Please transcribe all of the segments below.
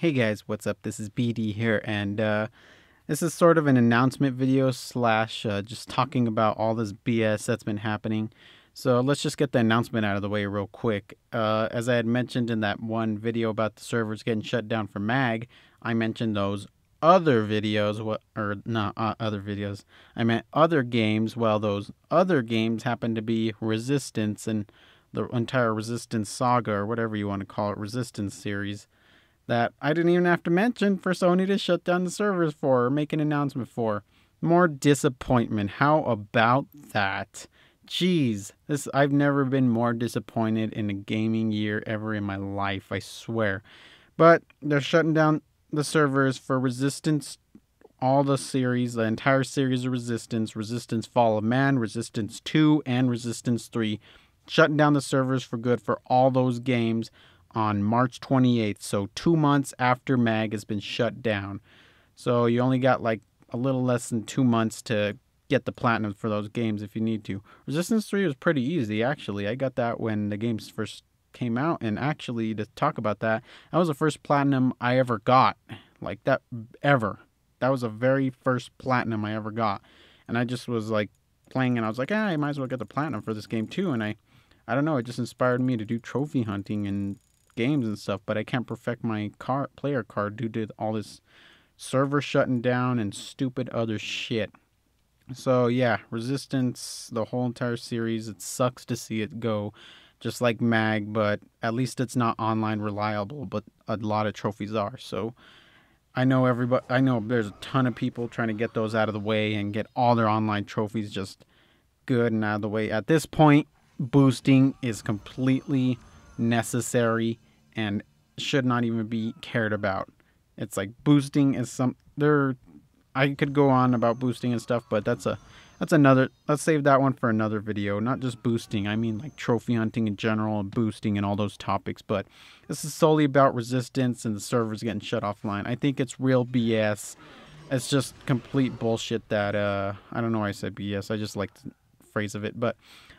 Hey guys, what's up? This is BD here, and this is sort of an announcement video slash just talking about all this BS that's been happening. So let's just get the announcement out of the way real quick. As I had mentioned in that one video about the servers getting shut down for MAG, I mentioned those other videos, or not other videos. I meant other games. Well, those other games happen to be Resistance and the entire Resistance saga, or whatever you want to call it, Resistance series that I didn't even have to mention for Sony to shut down the servers for or make an announcement for. More disappointment. How about that? Jeez, I've never been more disappointed in a gaming year ever in my life, I swear. But they're shutting down the servers for Resistance, all the series, the entire series of Resistance, Resistance Fall of Man, Resistance 2, and Resistance 3. Shutting down the servers for good for all those games on March 28th, so 2 months after MAG has been shut down. So you only got like a little less than 2 months to get the platinum for those games if you need to. Resistance 3 was pretty easy, actually. I got that when the games first came out, and actually, to talk about that, that was the first platinum I ever got. Like that, ever. That was the very first platinum I ever got. And I just was like playing, and I was like, I might as well get the platinum for this game too. And I don't know, it just inspired me to do trophy hunting and games and stuff, but I can't perfect my player card due to all this server shutting down and stupid other shit. So yeah, Resistance, the whole entire series, it sucks to see it go, just like MAG, but at least it's not online reliable, but a lot of trophies are. So I know there's a ton of people trying to get those out of the way and get all their online trophies just good and out of the way. At this point, boosting is completely necessary and should not even be cared about. It's like boosting is I could go on about boosting and stuff, but that's another, let's save that one for another video. Not just boosting, I mean like trophy hunting in general and boosting and all those topics, but this is solely about Resistance and the servers getting shut offline. I think it's real BS. It's just complete bullshit that I don't know why I said BS. I just like the phrase of it, but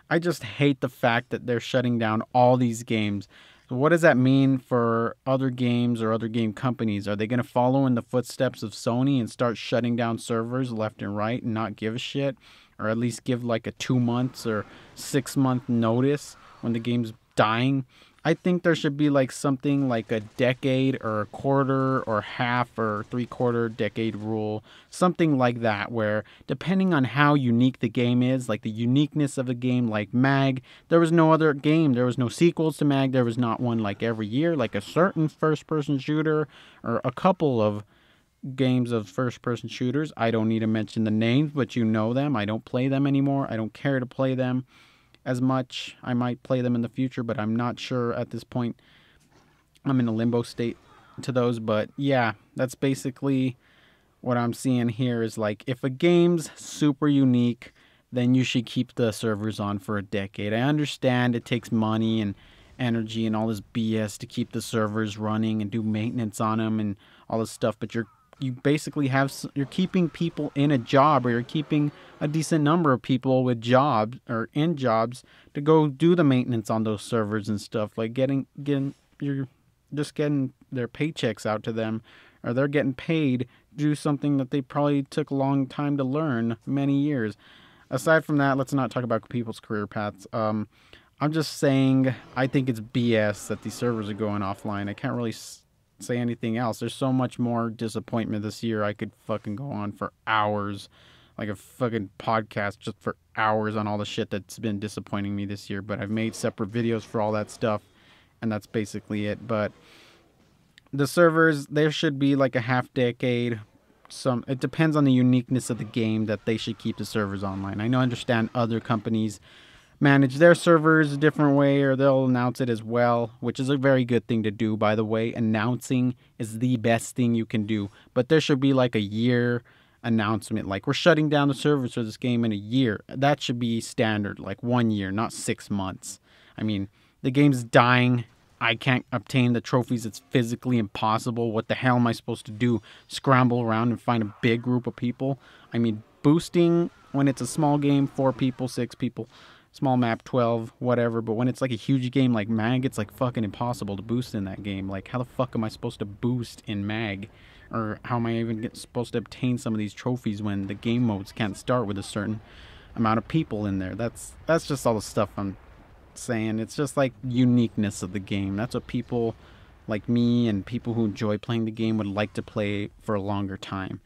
I just hate the fact that they're shutting down all these games. So what does that mean for other games or other game companies? Are they going to follow in the footsteps of Sony and start shutting down servers left and right and not give a shit? Or at least give like a 2 months or 6 month notice when the game's dying? I think there should be like something like a decade or a quarter or half or 3/4 decade rule. Something like that, where depending on how unique the game is, like the uniqueness of a game like MAG, there was no other game. There was no sequels to MAG. There was not one like every year, like a certain first person shooter or a couple of games of first person shooters. I don't need to mention the names, but you know them. I don't play them anymore. I don't care to play them as much. I might play them in the future, but I'm not sure at this point. I'm in a limbo state to those, but yeah, that's basically what I'm seeing here is like, if a game's super unique, then you should keep the servers on for a decade. I understand it takes money and energy and all this BS to keep the servers running and do maintenance on them and all this stuff, but you basically you're keeping people in a job, or you're keeping a decent number of people with jobs or in jobs to go do the maintenance on those servers and stuff, like you're just getting their paychecks out to them, or they're getting paid to do something that they probably took a long time to learn, many years. Aside from that, let's not talk about people's career paths. I'm just saying, I think it's BS that these servers are going offline. I can't really say anything else. There's so much more disappointment this year. I could fucking go on for hours, like a fucking podcast just for hours on all the shit that's been disappointing me this year, but I've made separate videos for all that stuff, and that's basically it. But the servers, there should be like a half decade. It depends on the uniqueness of the game that they should keep the servers online. I understand other companies manage their servers a different way, or they'll announce it as well, which is a very good thing to do, by the way. Announcing is the best thing you can do, but there should be like a year announcement, like we're shutting down the servers for this game in a year. That should be standard, like 1 year, not 6 months. I mean, the game's dying. I can't obtain the trophies. It's physically impossible. What the hell am I supposed to do? Scramble around and find a big group of people? I mean, boosting when it's a small game, 4 people, 6 people, small map, 12, whatever. But when it's like a huge game like Mag, it's like fucking impossible to boost in that game. Like, how the fuck am I supposed to boost in Mag? Or how am I even supposed to obtain some of these trophies when the game modes can't start with a certain amount of people in there? That's just all the stuff I'm saying. It's just like uniqueness of the game. That's what people like me and people who enjoy playing the game would like to play for a longer time.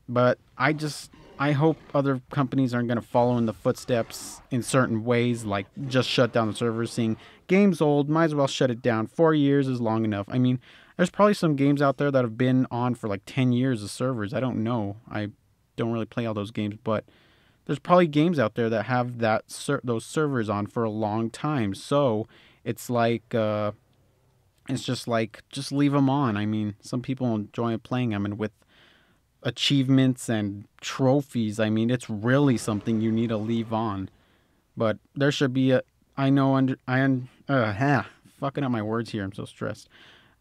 But I hope other companies aren't going to follow in the footsteps in certain ways, like just shut down the servers. Seeing games old, might as well shut it down. 4 years is long enough. I mean, there's probably some games out there that have been on for like 10 years of servers. I don't know. I don't really play all those games, but there's probably games out there that have those servers on for a long time. So it's like it's just like just leave them on. I mean, some people enjoy playing them, and with achievements and trophies, I mean, it's really something you need to leave on. But there should be a I know under I fucking up my words here. I'm so stressed.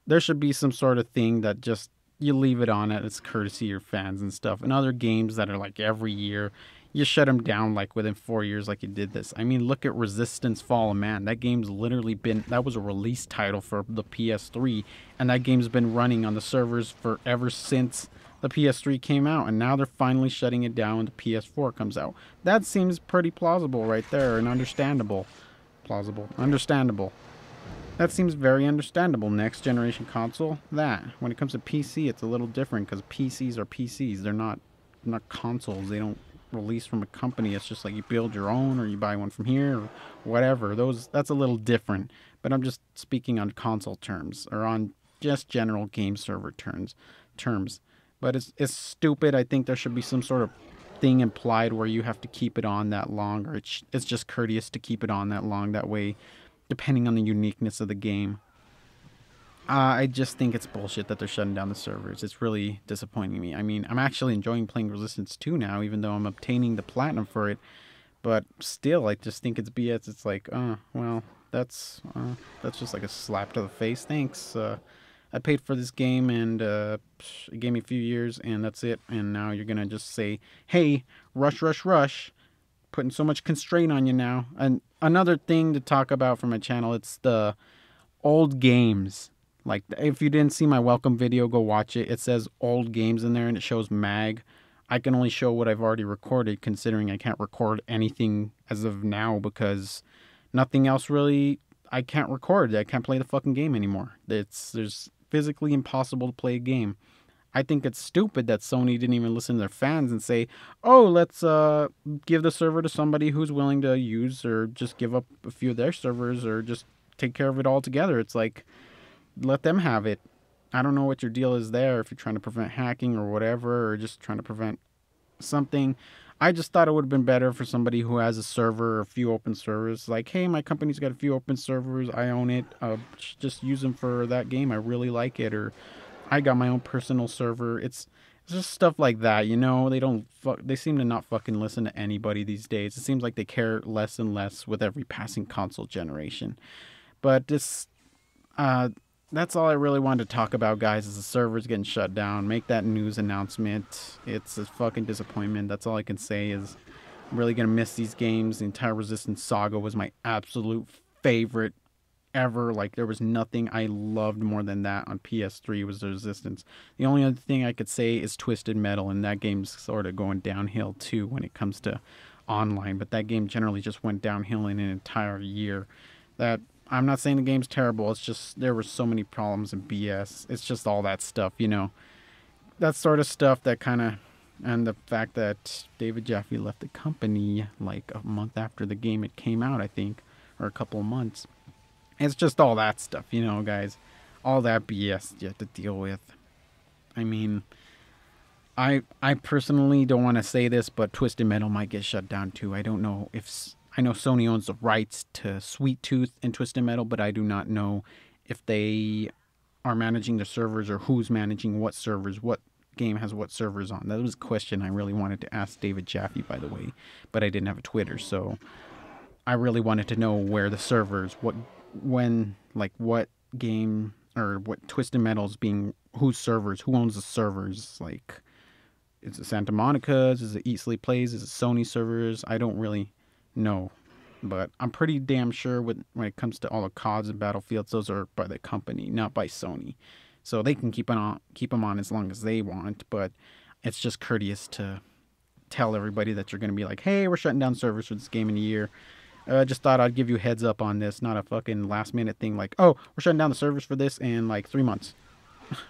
There should be some sort of thing that just you leave it on at its courtesy of your fans and stuff. And other games that are like every year, you shut them down like within 4 years, like you did this. I mean, look at Resistance Fall of Man. That game's literally been that was a release title for the PS3, and that game's been running on the servers for ever since the PS3 came out, and now they're finally shutting it down when the PS4 comes out. That seems pretty plausible right there, and understandable. Plausible. Understandable. That seems very understandable. Next generation console, that. When it comes to PC, it's a little different because PCs are PCs. They're not consoles. They don't release from a company. It's just like you build your own or you buy one from here or whatever. That's a little different. But I'm just speaking on console terms or on just general game server terms. But it's stupid. I think there should be some sort of thing implied where you have to keep it on that long, or it's just courteous to keep it on that long. That way, depending on the uniqueness of the game. I just think it's bullshit that they're shutting down the servers. It's really disappointing me. I mean, I'm actually enjoying playing Resistance 2 now, even though I'm obtaining the platinum for it. But still, I just think it's BS. It's like, well, that's just like a slap to the face. Thanks. I paid for this game, and it gave me a few years, and that's it. And now you're gonna just say, "Hey, rush, rush, rush," putting so much constraint on you now. And another thing to talk about for my channel, it's the old games. Like, if you didn't see my welcome video, go watch it. It says old games in there, and it shows mag. I can only show what I've already recorded, considering I can't record anything as of now because nothing else really. I can't record. I can't play the fucking game anymore. There's physically impossible to play a game. I think it's stupid that Sony didn't even listen to their fans and say, "Oh, let's give the server to somebody who's willing to use, or just give up a few of their servers, or just take care of it all together." It's like, let them have it. I don't know what your deal is there, if you're trying to prevent hacking or whatever, or just trying to prevent something. I just thought it would have been better for somebody who has a server or a few open servers. Like, hey, my company's got a few open servers. I own it. Just use them for that game. I really like it. Or I got my own personal server. It's just stuff like that, you know. They seem to not fucking listen to anybody these days. It seems like they care less and less with every passing console generation. But that's all I really wanted to talk about, guys, is the servers getting shut down. Make that news announcement. It's a fucking disappointment. That's all I can say is I'm really going to miss these games. The entire Resistance saga was my absolute favorite ever. Like, there was nothing I loved more than that on PS3 was the Resistance. The only other thing I could say is Twisted Metal, and that game's sort of going downhill too when it comes to online. But that game generally just went downhill in an entire year. I'm not saying the game's terrible. It's just there were so many problems and BS. It's just all that stuff, you know. That sort of stuff that kind of, and the fact that David Jaffe left the company like a month after the game it came out, I think, or a couple of months. It's just all that stuff, you know, guys. All that BS you have to deal with. I mean, I personally don't want to say this, but Twisted Metal might get shut down too. I don't know if I know Sony owns the rights to Sweet Tooth and Twisted Metal, but I do not know if they are managing the servers or who's managing what servers, what game has what servers on. That was a question I really wanted to ask David Jaffe, by the way, but I didn't have a Twitter, so I really wanted to know where the servers, what game or what Twisted Metal's being, whose servers, who owns the servers, like, is it Santa Monica's, is it Eat Sleep Plays, is it Sony servers? I don't really know. but I'm pretty damn sure when it comes to all the CODs and Battlefields, those are by the company, not by Sony. So they can keep them on as long as they want, but it's just courteous to tell everybody that you're going to be like, hey, we're shutting down servers for this game in a year. Just thought I'd give you a heads up on this, not a fucking last minute thing like, oh, we're shutting down the servers for this in like 3 months.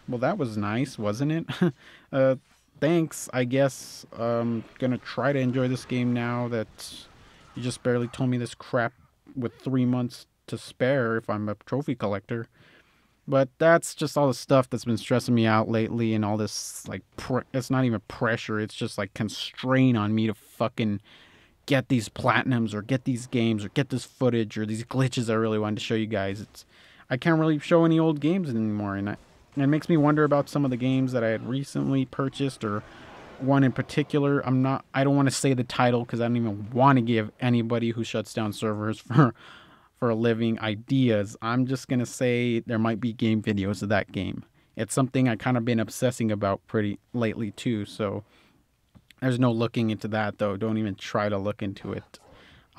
Well, that was nice, wasn't it? uh, Thanks, I guess. Gonna try to enjoy this game now that you just barely told me this crap with 3 months to spare if I'm a trophy collector. But that's just all the stuff that's been stressing me out lately, and all this like it's not even pressure, it's just like constraint on me to fucking get these platinums or get these games or get this footage or these glitches I really wanted to show you guys. I can't really show any old games anymore, and it makes me wonder about some of the games that I had recently purchased, or one in particular. I don't want to say the title because I don't even want to give anybody who shuts down servers for a living ideas. I'm just gonna say there might be game videos of that game. It's something I kind of been obsessing about pretty lately too, so there's no looking into that though. Don't even try to look into it.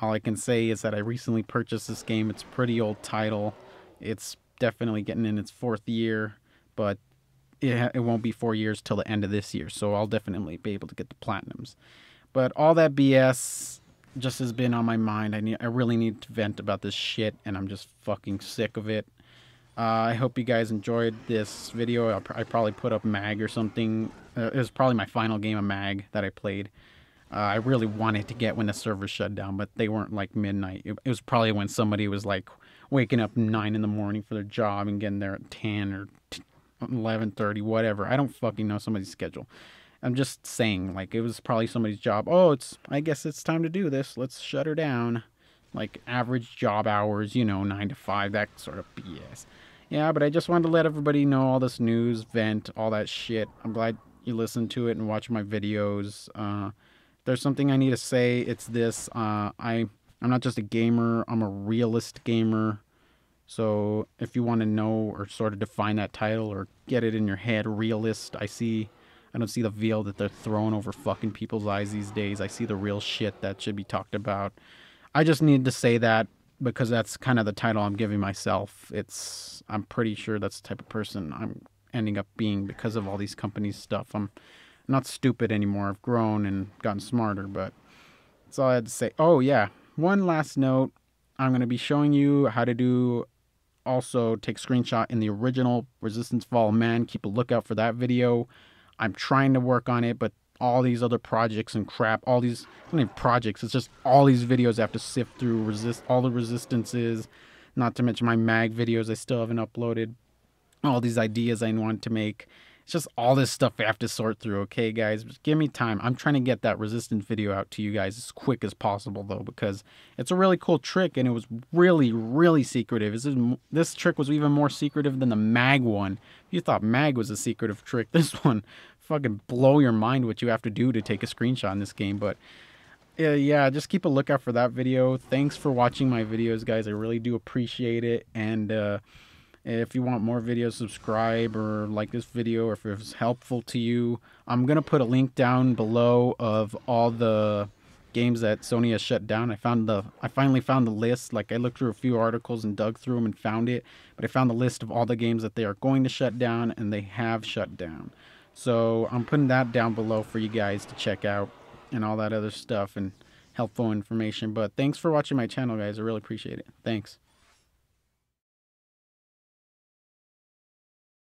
All I can say is that I recently purchased this game. It's a pretty old title. It's definitely getting in its 4th year, but it won't be 4 years till the end of this year, so I'll definitely be able to get the platinums. But all that BS just has been on my mind. I really need to vent about this shit, and I'm just fucking sick of it. I hope you guys enjoyed this video. I probably put up Mag or something. It was probably my final game of Mag that I played. I really wanted to get when the servers shut down, but they weren't like midnight. It was probably when somebody was like waking up 9 in the morning for their job and getting there at 10 or 11:30, whatever. I don't fucking know somebody's schedule. I'm just saying, like, it was probably somebody's job. Oh, I guess it's time to do this. Let's shut her down. Like, average job hours, 9 to 5, that sort of BS. Yeah, but I just wanted to let everybody know all this news, vent, all that shit. I'm glad you listened to it and watched my videos. If there's something I need to say, it's this. I'm not just a gamer. I'm a realist gamer. So if you want to know or sort of define that title or get it in your head, realist, I don't see the veil that they're throwing over fucking people's eyes these days. I see the real shit that should be talked about. I just need to say that because that's kind of the title I'm giving myself. I'm pretty sure that's the type of person I'm ending up being because of all these companies' stuff. I'm not stupid anymore. I've grown and gotten smarter, but that's all I had to say. Oh yeah, one last note. I'm going to be showing you how to also take screenshot in the original Resistance Fall Man. Keep a lookout for that video. I'm trying to work on it, but all these other projects and crap, not even projects, it's just all these videos I have to sift through, all the resistances, not to mention my mag videos I still haven't uploaded, all these ideas I want to make. It's just all this stuff I have to sort through, okay, guys? Just give me time. I'm trying to get that resistance video out to you guys as quick as possible, though, because it's a really cool trick, and it was really, really secretive. This trick was even more secretive than the mag one. If you thought mag was a secretive trick, this one fucking blow your mind what you have to do to take a screenshot in this game. But yeah, just keep a lookout for that video. Thanks for watching my videos, guys. I really do appreciate it. And if you want more videos, subscribe or like this video, or if it was helpful to you. I'm going to put a link down below of all the games that Sony has shut down. I finally found the list. Like, I looked through a few articles and dug through them and found it, but I found the list of all the games that they are going to shut down and they have shut down. So I'm putting that down below for you guys to check out and all that other stuff and helpful information. But thanks for watching my channel, guys. I really appreciate it. Thanks.